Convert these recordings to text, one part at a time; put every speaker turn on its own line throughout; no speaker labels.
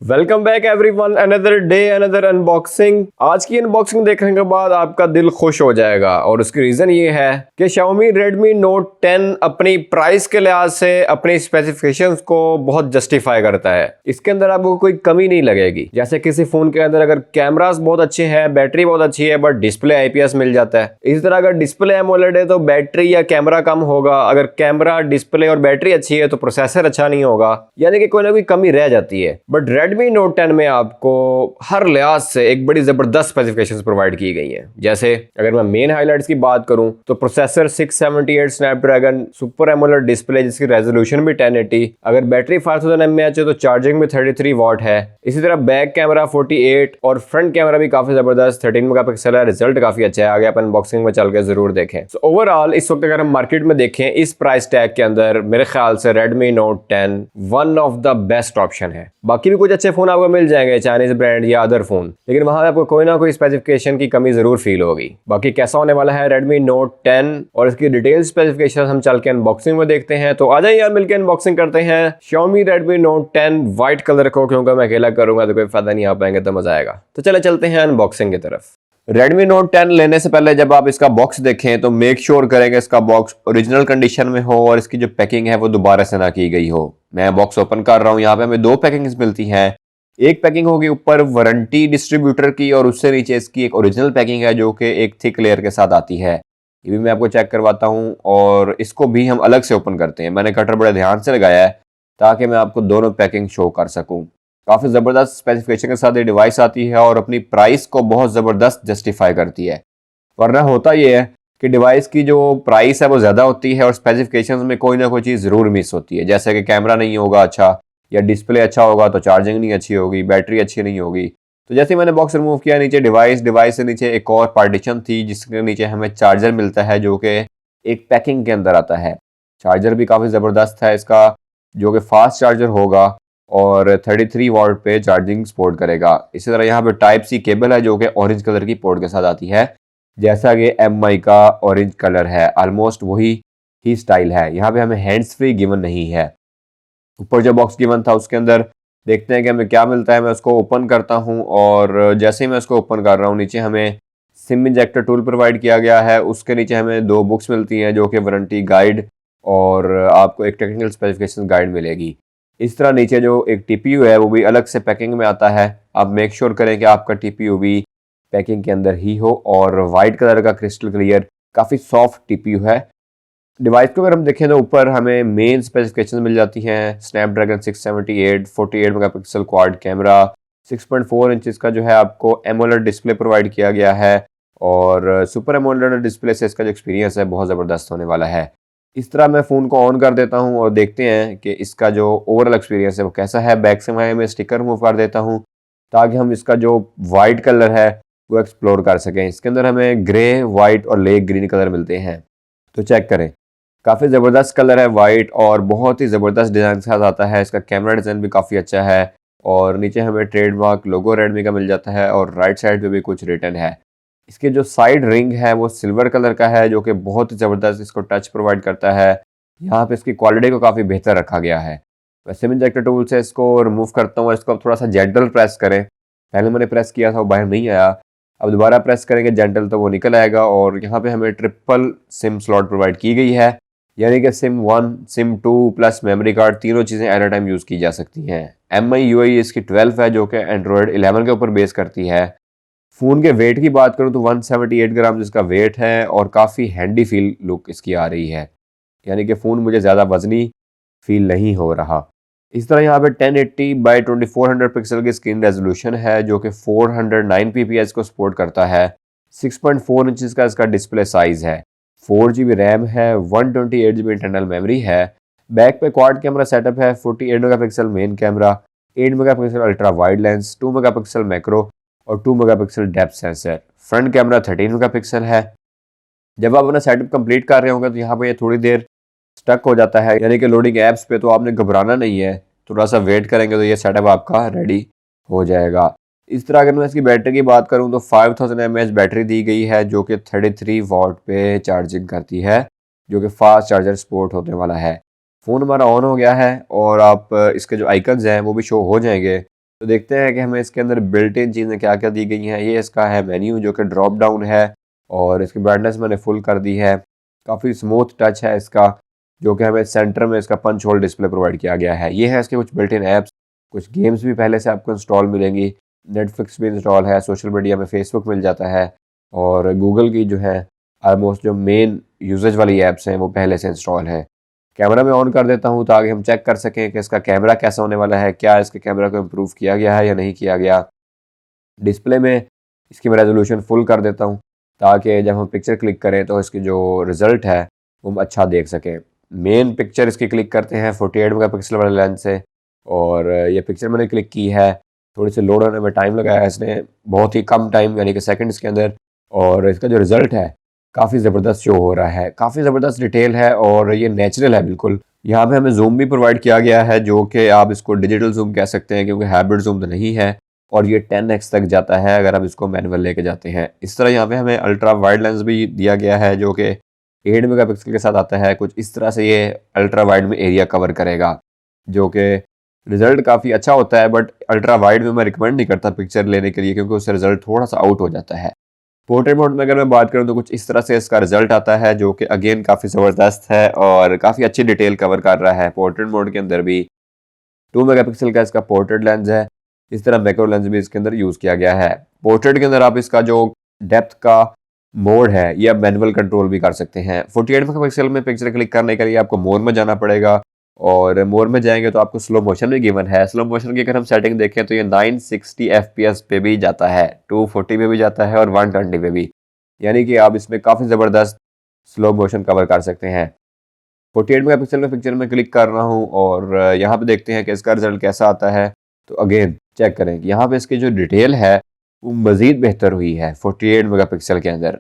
Welcome back everyone, another day another unboxing. आज की unboxing देखने के बाद आपका दिल खुश हो जाएगा और उसकी रीजन ये है कि Xiaomi Redmi Note 10 अपनी प्राइस के लिहाज से अपनी स्पेसिफिकेशंस को बहुत जस्टिफाई करता है। इसके अंदर आपको कोई कमी नहीं लगेगी। जैसे किसी फोन के अंदर अगर कैमरास बहुत अच्छे हैं, बैटरी बहुत अच्छी है, बट डिस्प्ले आईपीएस मिल जाता है। इसी तरह अगर डिस्प्ले एमोलेड है तो बैटरी या कैमरा कम होगा। अगर कैमरा, डिस्प्ले और बैटरी अच्छी है तो प्रोसेसर अच्छा नहीं होगा, यानी कि कोई ना कोई कमी रह जाती है। बट Redmi Note 10 में आपको हर लिहाज से एक बड़ी जबरदस्त स्पेसिफिकेशंस प्रोवाइड की गई हैं। जैसे अगर मैं मेन हाइलाइट्स की बात करूं तो processor 678 Snapdragon, super AMOLED display जिसकी रेजोल्यूशन भी 1080, अगर बैटरी 5000 mAh है तो चार्जिंग भी 33 वॉट है। इसी तरह बैक कैमरा 48 और फ्रंट कैमरा भी काफी जबरदस्त 13 मेगापिक्सल है। रिजल्ट काफी अच्छा है, आगे अपन अनबॉक्सिंग में चल के जरूर देखें। सो ओवरऑल इस वक्त अगर हम मार्केट में देखें इस प्राइस टैग के अंदर मेरे ख्याल से Redmi Note 10 one of the best option है। बाकी भी कुछ अच्छे फोन आपको मिल जाएंगे, चाइनीज ब्रांड या अदर फोन, लेकिन वहां आपको कोई ना कोई स्पेसिफिकेशन की कमी जरूर फील होगी। बाकी कैसा होने वाला है Redmi Note 10 और इसकी डिटेल स्पेसिफिकेशन हम चल के अनबॉक्सिंग में देखते हैं। तो आ जाइए यार, मिलकर अनबॉक्सिंग करते हैं Xiaomi Redmi Note 10 white colour को, क्योंकि मैं अकेला करूंगा तो कोई फायदा नहीं, आ पाएंगे तो मजा आएगा। तो चले चलते हैं अनबॉक्सिंग की तरफ। Redmi Note 10 लेने से पहले जब आप इसका बॉक्स देखें तो मेक श्योर करेंगे इसका बॉक्स ओरिजिनल कंडीशन में हो और इसकी जो पैकिंग है वो दोबारा से ना की गई हो। मैं बॉक्स ओपन कर रहा हूँ, यहाँ पे हमें दो पैकिंग्स मिलती हैं। एक पैकिंग होगी ऊपर वारंटी डिस्ट्रीब्यूटर की और उससे नीचे इसकी एक ओरिजिनल पैकिंग है जो कि एक थिक लेयर के साथ आती है। ये भी मैं आपको चेक करवाता हूँ और इसको भी हम अलग से ओपन करते हैं। मैंने कटर बड़े ध्यान से लगाया है ताकि मैं आपको दोनों पैकिंग शो कर सकूँ। काफ़ी ज़बरदस्त स्पेसिफिकेशन के साथ ये डिवाइस आती है और अपनी प्राइस को बहुत ज़बरदस्त जस्टिफाई करती है। वरना होता ये है कि डिवाइस की जो प्राइस है वो ज़्यादा होती है और स्पेसिफिकेशंस में कोई ना कोई चीज़ ज़रूर मिस होती है। जैसे कि कैमरा नहीं होगा अच्छा, या डिस्प्ले अच्छा होगा तो चार्जिंग नहीं अच्छी होगी, बैटरी अच्छी नहीं होगी। तो जैसे मैंने बॉक्स रिमूव किया, नीचे डिवाइस से नीचे एक और पार्टीशन थी जिसके नीचे हमें चार्जर मिलता है जो कि एक पैकिंग के अंदर आता है। चार्जर भी काफ़ी ज़बरदस्त है इसका, जो कि फास्ट चार्जर होगा और 33 वॉट पे चार्जिंग सपोर्ट करेगा। इसी तरह यहाँ पे टाइप सी केबल है जो कि ऑरेंज कलर की पोर्ट के साथ आती है, जैसा कि MI का ऑरेंज कलर है, ऑलमोस्ट वही ही स्टाइल है। यहाँ पे हमें हैंड्स फ्री गिवन नहीं है। ऊपर जो बॉक्स गिवन था उसके अंदर देखते हैं कि हमें क्या मिलता है। मैं उसको ओपन करता हूँ और जैसे ही मैं उसको ओपन कर रहा हूँ नीचे हमें सिम इंजेक्टर टूल प्रोवाइड किया गया है। उसके नीचे हमें दो बुक्स मिलती हैं जो कि वारंटी गाइड और आपको एक टेक्निकल स्पेसिफिकेशन गाइड मिलेगी। इस तरह नीचे जो एक TPU है वो भी अलग से पैकिंग में आता है। आप मेक श्योर करें कि आपका TPU भी पैकिंग के अंदर ही हो और वाइट कलर का क्रिस्टल क्लियर काफ़ी सॉफ्ट TPU है। डिवाइस को अगर हम देखें तो ऊपर हमें मेन स्पेसिफिकेशन मिल जाती हैं। Snapdragon 678 48 megapixel quad camera, 6.4 inches का जो है आपको एमोलेड डिस्प्ले प्रोवाइड किया गया है और सुपर एमोलेड डिस्प्ले से इसका जो एक्सपीरियंस है बहुत ज़बरदस्त होने वाला है। इस तरह मैं फ़ोन को ऑन कर देता हूँ और देखते हैं कि इसका जो ओवरऑल एक्सपीरियंस है वो कैसा है। बैक से मैं स्टिकर रिमूव कर देता हूँ ताकि हम इसका जो वाइट कलर है वो एक्सप्लोर कर सकें। इसके अंदर हमें ग्रे, वाइट और लेक ग्रीन कलर मिलते हैं, तो चेक करें। काफ़ी ज़बरदस्त कलर है वाइट और बहुत ही ज़बरदस्त डिज़ाइन के साथ आता है। इसका कैमरा डिज़ाइन भी काफ़ी अच्छा है और नीचे हमें ट्रेडमार्क लोगो रेडमी का मिल जाता है और राइट साइड पे भी कुछ रिटन है। इसके जो साइड रिंग है वो सिल्वर कलर का है जो कि बहुत ही ज़बरदस्त इसको टच प्रोवाइड करता है। यहाँ पे इसकी क्वालिटी को काफ़ी बेहतर रखा गया है। मैं सिम इंजेक्टर टूल से इसको रिमूव करता हूँ और इसको थोड़ा सा जेंटल प्रेस करें। पहले मैंने प्रेस किया था वो बाहर नहीं आया, अब दोबारा प्रेस करेंगे जेंटल तो वो निकल आएगा। और यहाँ पे हमें ट्रिपल सिम स्लॉट प्रोवाइड की गई है, यानी कि SIM 1, SIM 2 plus memory card तीनों चीज़ें एट अ टाइम यूज़ की जा सकती हैं। MI UI इसकी 12 है जो कि एंड्रॉयड 11 के ऊपर बेस करती है। फ़ोन के वेट की बात करूँ तो 178 ग्राम इसका वेट है और काफ़ी हैंडी फील लुक इसकी आ रही है, यानी कि फ़ोन मुझे ज़्यादा वजनी फील नहीं हो रहा। इस तरह यहाँ पे 1080 बाई 2400 पिक्सल की स्क्रीन रेजोल्यूशन है जो कि 409 pps को सपोर्ट करता है। 6.4 इंचज़ का इसका डिस्प्ले साइज़ है। 4GB रैम है, 128GB इंटरनल मेमोरी है। बैक पे क्वाड कैमरा सेटअप है, 48 megapixel main camera, 8 megapixel ultra wide lens, 2 megapixel macro और 2 megapixel depth sensor. Front camera 13 megapixel है। जब आप अपना सेटअप कंप्लीट कर रहे होंगे तो यहाँ पे ये थोड़ी देर स्टक हो जाता है, यानी कि लोडिंग ऐप्स पे, तो आपने घबराना नहीं है, थोड़ा सा वेट करेंगे तो ये सेटअप आपका रेडी हो जाएगा। इस तरह अगर मैं इसकी बैटरी की बात करूं तो 5000 mAh बैटरी दी गई है जो कि 33 वॉट पे चार्जिंग करती है, जो कि फास्ट चार्जर सपोर्ट होने वाला है। फ़ोन हमारा ऑन हो गया है और आप इसके जो आइकन्स हैं वो भी शो हो जाएंगे। तो देखते हैं कि हमें इसके अंदर बिल्ट इन चीज़ें क्या क्या दी गई हैं। ये इसका है मेन्यू जो कि ड्रॉप डाउन है और इसकी ब्राइटनेस मैंने फुल कर दी है। काफ़ी स्मूथ टच है इसका, जो कि हमें सेंटर में इसका पंच होल डिस्प्ले प्रोवाइड किया गया है। ये है इसके कुछ बिल्ट इन ऐप्स, कुछ गेम्स भी पहले से आपको इंस्टॉल मिलेंगी। नेटफ्लिक्स भी इंस्टॉल है, सोशल मीडिया में फेसबुक मिल जाता है और गूगल की जो है ऑलमोस्ट जो मेन यूजेज वाली ऐप्स हैं वो पहले से इंस्टॉल है। कैमरा में ऑन कर देता हूँ ताकि हम चेक कर सकें कि इसका कैमरा कैसा होने वाला है, क्या इसके कैमरा को इम्प्रूव किया गया है या नहीं किया गया। डिस्प्ले में इसकी मैं रेजोल्यूशन फुल कर देता हूँ ताकि जब हम पिक्चर क्लिक करें तो इसकी जो रिज़ल्ट है वो हम अच्छा देख सकें। मेन पिक्चर इसकी क्लिक करते हैं 48 मेगापिक्सल वाले लेंस से और ये पिक्चर मैंने क्लिक की है। थोड़ी सी लोड होने में टाइम लगाया है इसने, बहुत ही कम टाइम यानी कि सेकंड्स के अंदर, और इसका जो रिज़ल्ट है काफ़ी ज़बरदस्त शो हो रहा है। काफ़ी ज़बरदस्त डिटेल है और ये नेचुरल है बिल्कुल। यहाँ पे हमें जूम भी प्रोवाइड किया गया है जो कि आप इसको डिजिटल जूम कह सकते हैं क्योंकि हाइब्रिड जूम तो नहीं है और ये 10x तक जाता है अगर आप इसको मैनुअल लेके जाते हैं। इस तरह यहाँ पे हमें अल्ट्रा वाइड लेंस भी दिया गया है जो कि 8 मेगापिक्सल के साथ आता है। कुछ इस तरह से ये अल्ट्रा वाइड में एरिया कवर करेगा जो कि रिज़ल्ट काफ़ी अच्छा होता है, बट अल्ट्रा वाइड में मैं रिकमेंड नहीं करता पिक्चर लेने के लिए क्योंकि उससे रिज़ल्ट थोड़ा सा आउट हो जाता है। पोर्ट्रेट मोड में अगर मैं बात करूं तो कुछ इस तरह से इसका रिजल्ट आता है जो कि अगेन काफ़ी ज़बरदस्त है और काफ़ी अच्छी डिटेल कवर कर रहा है। पोर्ट्रेट मोड के अंदर भी 2 मेगापिक्सल का इसका पोर्ट्रेट लेंस है। इस तरह मैक्रो लेंस भी इसके अंदर यूज़ किया गया है। पोर्ट्रेट के अंदर आप इसका जो डेप्थ का मोड है ये आप मैनुअल कंट्रोल भी कर सकते हैं। 48 मेगापिक्सल में पिक्चर क्लिक करने के लिए आपको मोड में जाना पड़ेगा और मोड में जाएंगे तो आपको स्लो मोशन भी गिवन है। स्लो मोशन की अगर हम सेटिंग देखें तो ये 960 FPS पे भी जाता है, 240 पे भी जाता है और 120 पे भी, यानी कि आप इसमें काफ़ी ज़बरदस्त स्लो मोशन कवर कर सकते हैं। 48 मेगापिक्सल में पिक्चर में क्लिक कर रहा हूँ और यहाँ पे देखते हैं कि इसका रिजल्ट कैसा आता है। तो अगेन चेक करें कि यहाँ पे इसकी जो डिटेल है वो मज़ीद बेहतर हुई है 48 मेगापिक्सल के अंदर।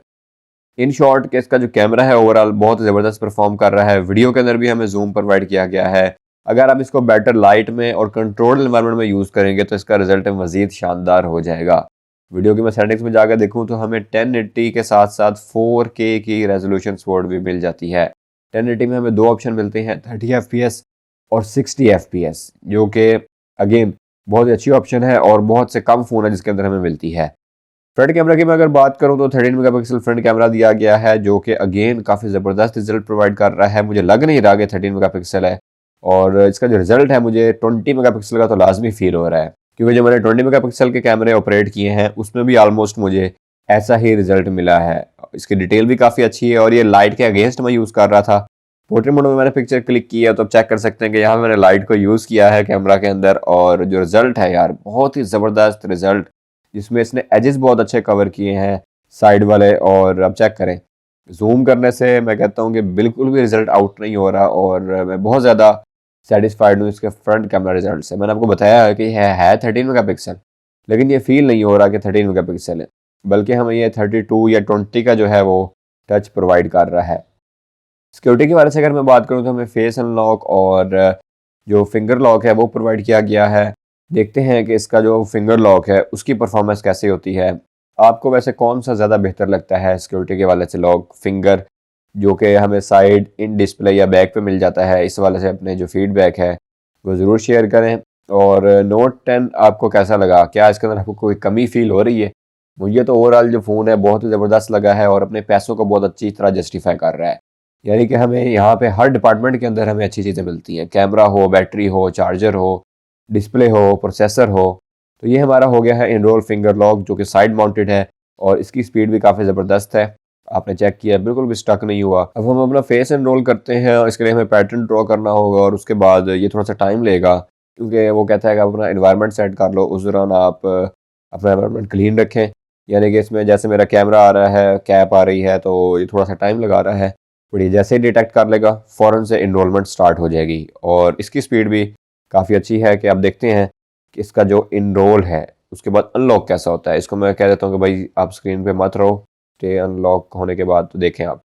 इन शॉर्ट के इसका जो कैमरा है ओवरऑल बहुत ज़बरदस्त परफॉर्म कर रहा है। वीडियो के अंदर भी हमें जूम प्रोवाइड किया गया है। अगर आप इसको बेटर लाइट में और कंट्रोल्ड एनवायरनमेंट में यूज़ करेंगे तो इसका रिजल्ट मज़ीद शानदार हो जाएगा। वीडियो की मैं सेटिंग्स में जाकर देखूं तो हमें 1080 के साथ साथ 4K की रेजोल्यूशन सपोर्ट भी मिल जाती है। 1080 में हमें दो ऑप्शन मिलते हैं, 30 FPS और 60 FPS, जो कि अगेन बहुत ही अच्छी ऑप्शन है और बहुत से कम फ़ोन है जिसके अंदर हमें मिलती है। फ्रंट कैमरा की मैं अगर बात करूं तो 13 मेगापिक्सल फ्रंट कैमरा दिया गया है जो कि अगेन काफ़ी ज़बरदस्त रिजल्ट प्रोवाइड कर रहा है। मुझे लग नहीं रहा कि 13 मेगापिक्सल है और इसका जो रिजल्ट है मुझे 20 मेगापिक्सल का तो लाजमी फील हो रहा है क्योंकि जो मैंने 20 मेगापिक्सल के कैमरे ऑपरेट किए हैं उसमें भी ऑलमोस्ट मुझे ऐसा ही रिजल्ट मिला है। इसकी डिटेल भी काफ़ी अच्छी है और ये लाइट के अगेंस्ट मैं यूज़ कर रहा था। पोर्ट्रेट मोड में मैंने पिक्चर क्लिक किया तो आप चेक कर सकते हैं कि यहाँ मैंने लाइट को यूज़ किया है कैमरा के अंदर और जो रिजल्ट है यार बहुत ही ज़बरदस्त रिजल्ट, जिसमें इसने एजेस बहुत अच्छे कवर किए हैं साइड वाले। और अब चेक करें जूम करने से मैं कहता हूँ कि बिल्कुल भी रिजल्ट आउट नहीं हो रहा और मैं बहुत ज़्यादा सेटिस्फाइड हूँ इसके फ्रंट कैमरा रिजल्ट से। मैंने आपको बताया है कि है 13 मेगापिक्सल, लेकिन ये फील नहीं हो रहा कि 13 मेगापिक्सल है, बल्कि हमें ये 32 या 20 का जो है वो टच प्रोवाइड कर रहा है। सिक्योरिटी के बारे से अगर मैं बात करूँ तो हमें फेस अनलॉक और जो फिंगर लॉक है वो प्रोवाइड किया गया है। देखते हैं कि इसका जो फिंगर लॉक है उसकी परफॉर्मेंस कैसे होती है। आपको वैसे कौन सा ज़्यादा बेहतर लगता है सिक्योरिटी के वाले से लॉक, फिंगर जो कि हमें साइड इन डिस्प्ले या बैक पे मिल जाता है? इस वाले से अपने जो फीडबैक है वो ज़रूर शेयर करें। और नोट 10 आपको कैसा लगा, क्या इसके अंदर आपको कोई कमी फील हो रही है? मुझे तो ओवरऑल जो फ़ोन है बहुत ही ज़बरदस्त लगा है और अपने पैसों को बहुत अच्छी तरह जस्टिफाई कर रहा है। यानी कि हमें यहाँ पे हर डिपार्टमेंट के अंदर हमें अच्छी चीज़ें मिलती हैं, कैमरा हो, बैटरी हो, चार्जर हो, डिस्प्ले हो, प्रोसेसर हो। तो ये हमारा हो गया है इनरोल फिंगर लॉक जो कि साइड माउंटेड है और इसकी स्पीड भी काफ़ी ज़बरदस्त है। आपने चेक किया बिल्कुल भी स्टक नहीं हुआ। अब हम अपना फेस एनरोल करते हैं और इसके लिए हमें पैटर्न ड्रॉ करना होगा और उसके बाद ये थोड़ा सा टाइम लेगा क्योंकि वो कहता है कि आप अपना एनवायरनमेंट सेट कर लो, उस दौरान आप अपना एनवायरनमेंट क्लीन रखें। यानी कि इसमें जैसे मेरा कैमरा आ रहा है, कैप आ रही है, तो ये थोड़ा सा टाइम लगा रहा है, बट जैसे ही डिटेक्ट कर लेगा फ़ौरन से इनरोलमेंट स्टार्ट हो जाएगी। और इसकी स्पीड भी काफ़ी अच्छी है कि आप देखते हैं कि इसका जो इनरोल है उसके बाद अनलॉक कैसा होता है। इसको मैं कह देता हूँ कि भाई आप स्क्रीन पे मत रहो, स्टे अनलॉक होने के बाद तो देखें आप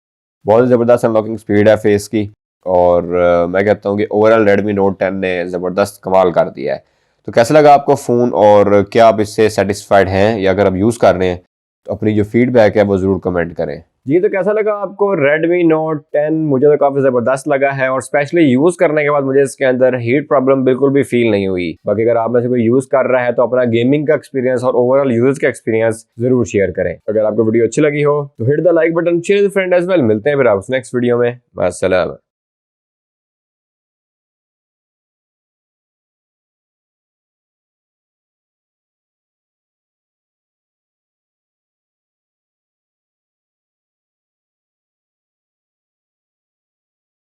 बहुत ज़बरदस्त अनलॉकिंग स्पीड है फेस की। और मैं कहता हूँ कि ओवरऑल रेडमी नोट 10 ने ज़बरदस्त कमाल कर दिया है। तो कैसा लगा आपको फ़ोन और क्या आप इससे सेटिस्फाइड हैं या अगर आप यूज़ कर रहे हैं तो अपनी जो फीडबैक है वो ज़रूर कमेंट करें। जी तो कैसा लगा आपको Redmi Note 10? मुझे तो काफी जबरदस्त लगा है और स्पेशली यूज करने के बाद मुझे इसके अंदर हीट प्रॉब्लम बिल्कुल भी फील नहीं हुई। बाकी अगर आप में से कोई यूज कर रहा है तो अपना गेमिंग का एक्सपीरियंस और ओवरऑल यूज का एक्सपीरियंस जरूर शेयर करें। अगर आपको वीडियो अच्छी लगी हो तो hit the like button, share with friend as well. मिलते हैं फिर आप नेक्स्ट वीडियो में। अस्सलाम।